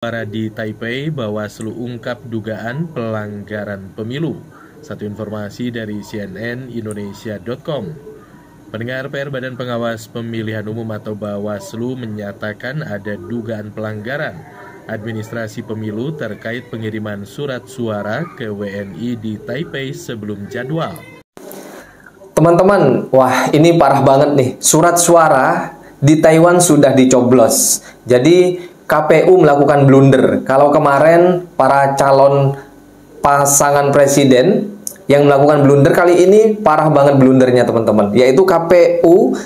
Suara di Taipei, Bawaslu ungkap dugaan pelanggaran pemilu. Satu informasi dari cnnindonesia.com. Pendengar, PR Badan Pengawas Pemilihan Umum atau Bawaslu menyatakan ada dugaan pelanggaran administrasi pemilu terkait pengiriman surat suara ke WNI di Taipei sebelum jadwal. Teman-teman, wah ini parah banget nih. Surat suara di Taiwan sudah dicoblos. Jadi KPU melakukan blunder. Kalau kemarin para calon pasangan presiden yang melakukan blunder, kali ini parah banget blundernya teman-teman. Yaitu KPU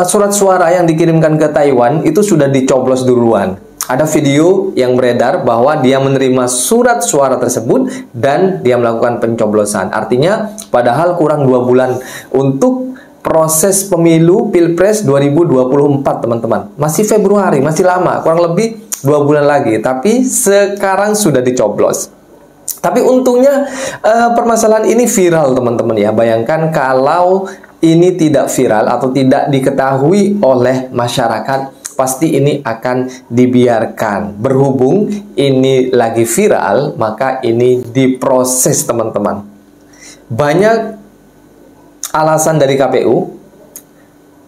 surat suara yang dikirimkan ke Taiwan itu sudah dicoblos duluan. Ada video yang beredar bahwa dia menerima surat suara tersebut dan dia melakukan pencoblosan. Artinya padahal kurang 2 bulan untuk proses pemilu Pilpres 2024 teman-teman. Masih Februari, masih lama, kurang lebih 2 bulan lagi. Tapi sekarang sudah dicoblos. Tapi untungnya permasalahan ini viral teman-teman ya. Bayangkan kalau ini tidak viral atau tidak diketahui oleh masyarakat, pasti ini akan dibiarkan. Berhubung ini lagi viral, maka ini diproses teman-teman. Banyak alasan dari KPU,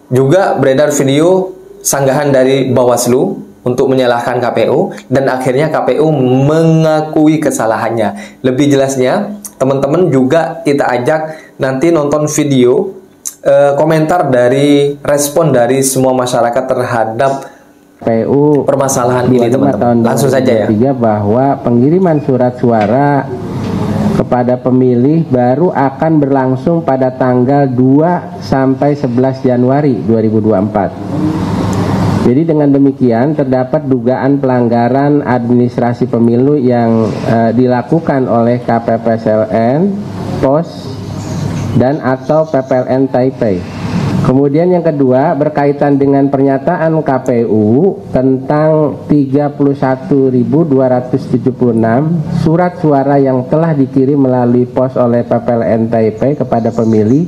juga beredar video sanggahan dari Bawaslu untuk menyalahkan KPU, dan akhirnya KPU mengakui kesalahannya. Lebih jelasnya, teman-teman juga kita ajak nanti nonton video komentar dari respon dari semua masyarakat terhadap KPU permasalahan ini teman-teman. Langsung saja ya. Bahwa pengiriman surat suara kepada pemilih baru akan berlangsung pada tanggal 2 sampai 11 Januari 2024. Jadi dengan demikian terdapat dugaan pelanggaran administrasi pemilu yang dilakukan oleh KPPSLN, POS, dan atau PPLN Taipei. Kemudian yang kedua berkaitan dengan pernyataan KPU tentang 31.276 surat suara yang telah dikirim melalui pos oleh PPLN Taipei kepada pemilih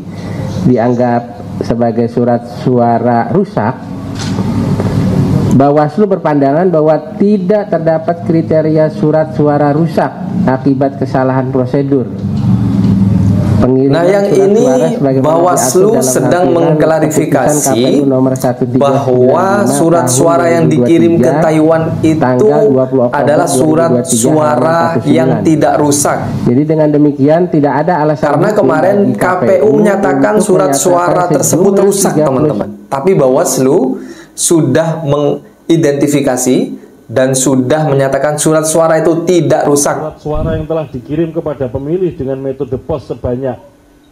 dianggap sebagai surat suara rusak. Bawaslu berpandangan bahwa tidak terdapat kriteria surat suara rusak akibat kesalahan prosedur. Nah, yang ini Bawaslu sedang mengklarifikasi bahwa surat suara yang dikirim ke Taiwan itu adalah surat suara yang tidak rusak. Jadi dengan demikian tidak ada alasan. Karena kemarin KPU menyatakan surat suara tersebut rusak, teman-teman. Tapi Bawaslu sudah mengidentifikasi dan sudah menyatakan surat suara itu tidak rusak. Surat suara yang telah dikirim kepada pemilih dengan metode pos sebanyak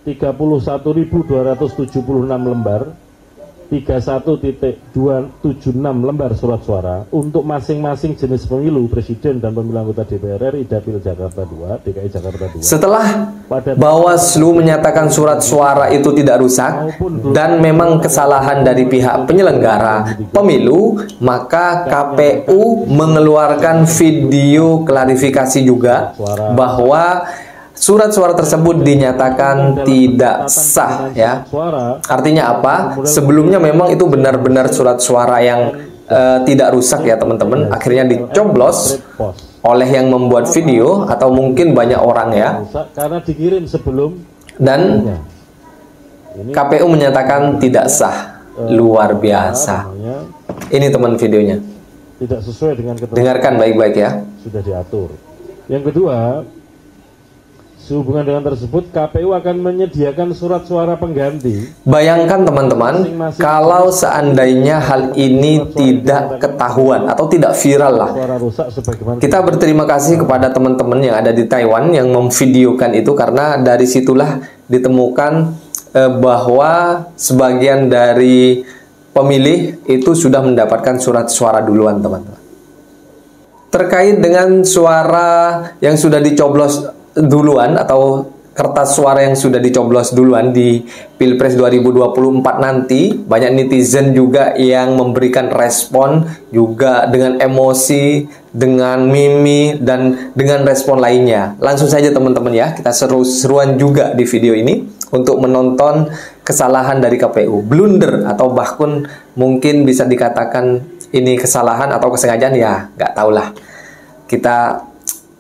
31.276 lembar, 31.276 lembar surat suara untuk masing-masing jenis pemilu presiden dan pemilu anggota DPR RI Dapil Jakarta 2, DKI Jakarta 2. Setelah Bawaslu menyatakan surat suara itu tidak rusak dan memang kesalahan dari pihak penyelenggara pemilu, maka KPU mengeluarkan video klarifikasi juga bahwa surat suara tersebut dinyatakan tidak sah ya. Artinya apa? Sebelumnya memang itu benar-benar surat suara yang tidak rusak ya teman-teman. Akhirnya dicoblos oleh yang membuat video atau mungkin banyak orang ya. Karena dikirim sebelum, dan KPU menyatakan tidak sah. Luar biasa. Ini teman videonya. Tidak sesuai dengan ketentuan. Dengarkan baik-baik ya. Sudah diatur. Yang kedua, sehubungan dengan tersebut, KPU akan menyediakan surat suara pengganti. Bayangkan teman-teman, kalau seandainya hal ini tidak ketahuan atau tidak viral lah. Kita berterima kasih kepada teman-teman yang ada di Taiwan yang memvideokan itu, karena dari situlah ditemukan bahwa sebagian dari pemilih itu sudah mendapatkan surat suara duluan teman-teman. Terkait dengan suara yang sudah dicoblos duluan atau kertas suara yang sudah dicoblos duluan di Pilpres 2024 nanti, banyak netizen juga yang memberikan respon juga dengan emosi, dengan mimi, dan dengan respon lainnya. Langsung saja teman-teman ya, kita seru-seruan juga di video ini untuk menonton kesalahan dari KPU, blunder atau bahkan mungkin bisa dikatakan ini kesalahan atau kesengajaan, ya nggak tahulah. kita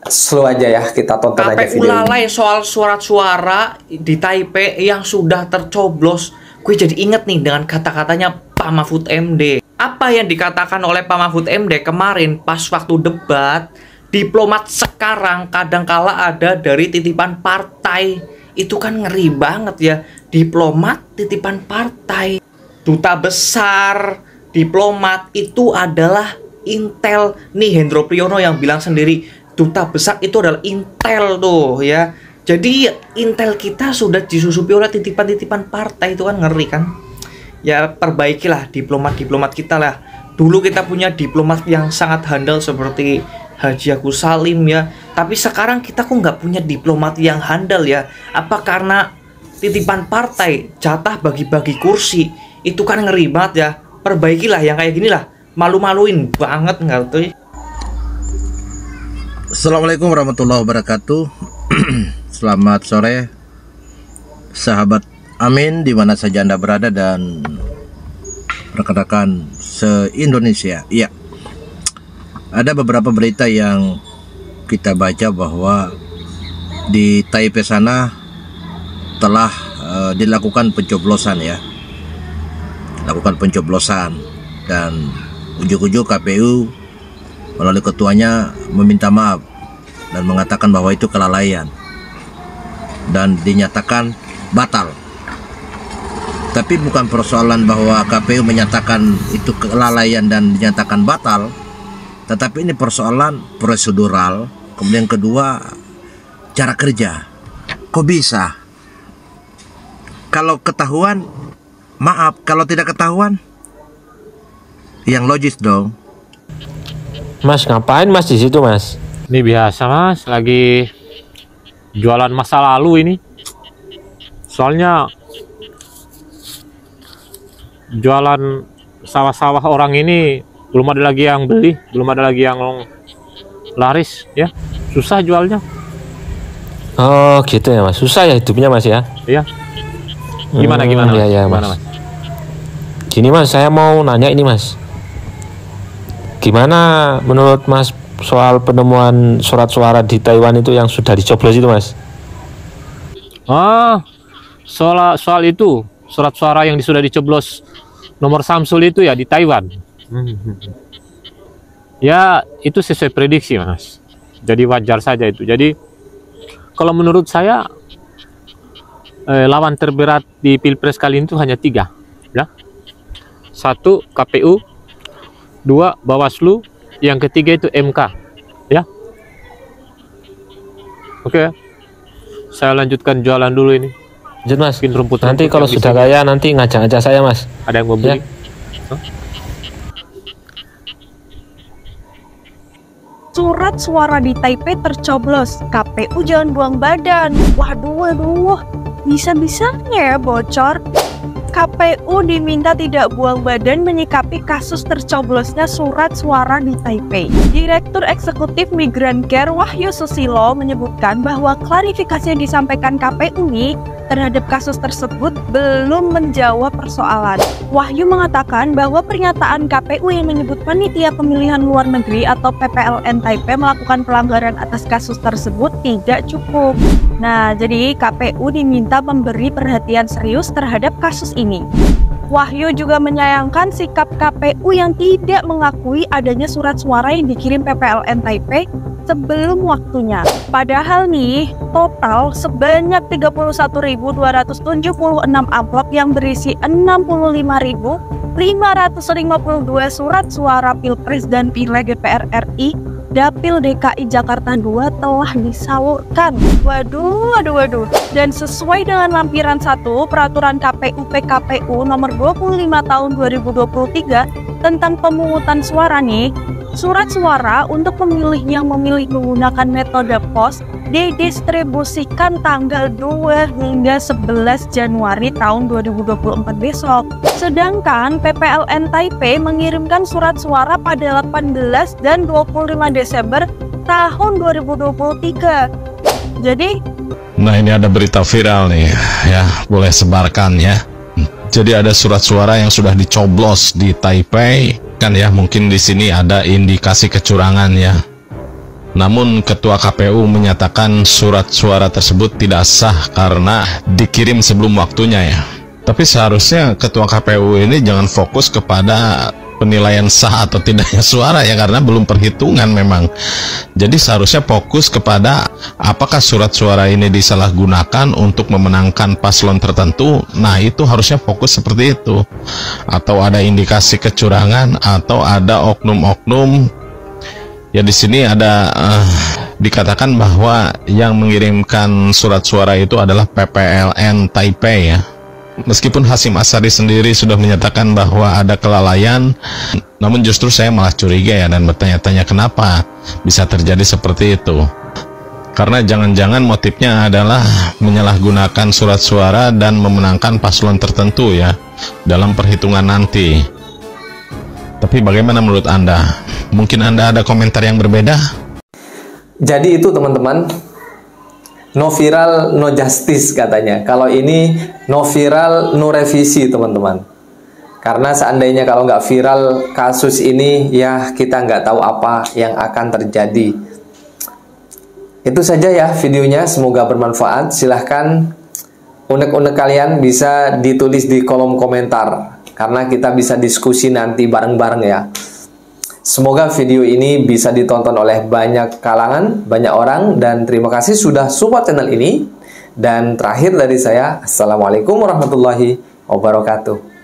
slow aja ya, kita tonton aja KPU video lalai ini. soal surat suara di Taipei yang sudah tercoblos. Gue jadi inget nih dengan kata-katanya Pak Mahfud MD. Apa yang dikatakan oleh Pak Mahfud MD kemarin pas waktu debat, diplomat sekarang kadangkala ada dari titipan partai. Itu kan ngeri banget ya, diplomat titipan partai. Duta besar, diplomat itu adalah intel. Nih Hendro Priyono yang bilang sendiri, duta besar itu adalah intel tuh ya. Jadi intel kita sudah disusupi oleh titipan-titipan partai, itu kan ngeri kan. Ya perbaikilah diplomat-diplomat kita lah. Dulu kita punya diplomat yang sangat handal seperti Haji Agus Salim ya. Tapi sekarang kita kok nggak punya diplomat yang handal ya. Apa karena titipan partai, jatah bagi-bagi kursi. Itu kan ngeri banget ya. Perbaikilah yang kayak gini lah. Malu-maluin banget nggak tuh. Assalamualaikum warahmatullahi wabarakatuh. Selamat sore sahabat Amin dimana saja Anda berada dan rekan-rekan se-Indonesia. Iya, ada beberapa berita yang kita baca bahwa di Taipei sana telah dilakukan pencoblosan ya, dan ujung-ujung KPU melalui ketuanya meminta maaf dan mengatakan bahwa itu kelalaian dan dinyatakan batal. Tapi bukan persoalan bahwa KPU menyatakan itu kelalaian dan dinyatakan batal, tetapi ini persoalan prosedural. Kemudian kedua, cara kerja. Kok bisa? Kalau ketahuan, maaf. Kalau tidak ketahuan, yang logis dong. Mas, ngapain Mas di situ, Mas? Ini biasa, Mas, lagi jualan masa lalu ini. Soalnya jualan sawah-sawah orang ini belum ada lagi yang beli, belum ada lagi yang laris ya. Susah jualnya. Oh, gitu ya, Mas. Susah ya hidupnya, Mas ya? Iya. Gimana Mas? Ya, Gimana, Mas? Gini, Mas, saya mau nanya ini, Mas. Gimana menurut Mas soal penemuan surat suara di Taiwan itu yang sudah dicoblos itu, Mas? Soal itu surat suara yang sudah dicoblos nomor Samsul itu ya di Taiwan. Ya itu sesuai prediksi, Mas. Jadi wajar saja itu. Jadi kalau menurut saya lawan terberat di Pilpres kali ini itu hanya 3 ya. 1 KPU, 2 Bawaslu, yang ketiga itu MK ya. Oke. Saya lanjutkan jualan dulu ini. Lanjut, Mas. Rumput nanti kalau sudah kaya nanti ngajak-ngajak saya, Mas. Ada yang mau beli? Ya. Surat suara di Taipei tercoblos, KPU jangan buang badan. Waduh, bisa-bisanya ya bocor. KPU diminta tidak buang badan menyikapi kasus tercoblosnya surat suara di Taipei. Direktur Eksekutif Migrancare Wahyu Susilo menyebutkan bahwa klarifikasi yang disampaikan KPU ini terhadap kasus tersebut belum menjawab persoalan. Wahyu mengatakan bahwa pernyataan KPU yang menyebut Panitia Pemilihan Luar Negeri atau PPLN Taipei melakukan pelanggaran atas kasus tersebut tidak cukup. Nah, jadi KPU diminta memberi perhatian serius terhadap kasus ini. Wahyu juga menyayangkan sikap KPU yang tidak mengakui adanya surat suara yang dikirim PPLN Taipei sebelum waktunya. Padahal nih, total sebanyak 31.276 amplop yang berisi 65.552 surat suara Pilpres dan Pileg DPR RI Dapil DKI Jakarta 2 telah disalurkan. Waduh. Dan sesuai dengan lampiran 1 Peraturan KPU PKPU nomor 25 tahun 2023 tentang pemungutan suara nih, surat suara untuk pemilih yang memilih menggunakan metode pos didistribusikan tanggal 2 hingga 11 Januari tahun 2024 besok. Sedangkan PPLN Taipei mengirimkan surat suara pada 18 dan 25 Desember tahun 2023. Jadi, nah ini ada berita viral nih ya, boleh sebarkan ya. Jadi ada surat suara yang sudah dicoblos di Taipei kan ya, mungkin di sini ada indikasi kecurangan ya. Namun Ketua KPU menyatakan surat suara tersebut tidak sah karena dikirim sebelum waktunya ya. Tapi seharusnya Ketua KPU ini jangan fokus kepada penilaian sah atau tidaknya suara ya, karena belum perhitungan memang. Jadi seharusnya fokus kepada apakah surat suara ini disalahgunakan untuk memenangkan paslon tertentu. Nah, itu harusnya fokus seperti itu. Atau ada indikasi kecurangan atau ada oknum-oknum. Ya, di sini ada dikatakan bahwa yang mengirimkan surat suara itu adalah PPLN Taipei ya. Meskipun Hasyim Asyari sendiri sudah menyatakan bahwa ada kelalaian, namun justru saya malah curiga ya dan bertanya-tanya kenapa bisa terjadi seperti itu. Karena jangan-jangan motifnya adalah menyalahgunakan surat suara dan memenangkan paslon tertentu ya dalam perhitungan nanti. Tapi bagaimana menurut Anda? Mungkin Anda ada komentar yang berbeda? Jadi itu teman-teman, no viral, no justice katanya. Kalau ini no viral, no revisi teman-teman. Karena seandainya kalau nggak viral kasus ini, ya kita nggak tahu apa yang akan terjadi. Itu saja ya videonya, semoga bermanfaat. Silahkan unek-unek kalian bisa ditulis di kolom komentar, karena kita bisa diskusi nanti bareng-bareng ya. Semoga video ini bisa ditonton oleh banyak kalangan, banyak orang, dan terima kasih sudah support channel ini. Dan terakhir dari saya, Assalamualaikum warahmatullahi wabarakatuh.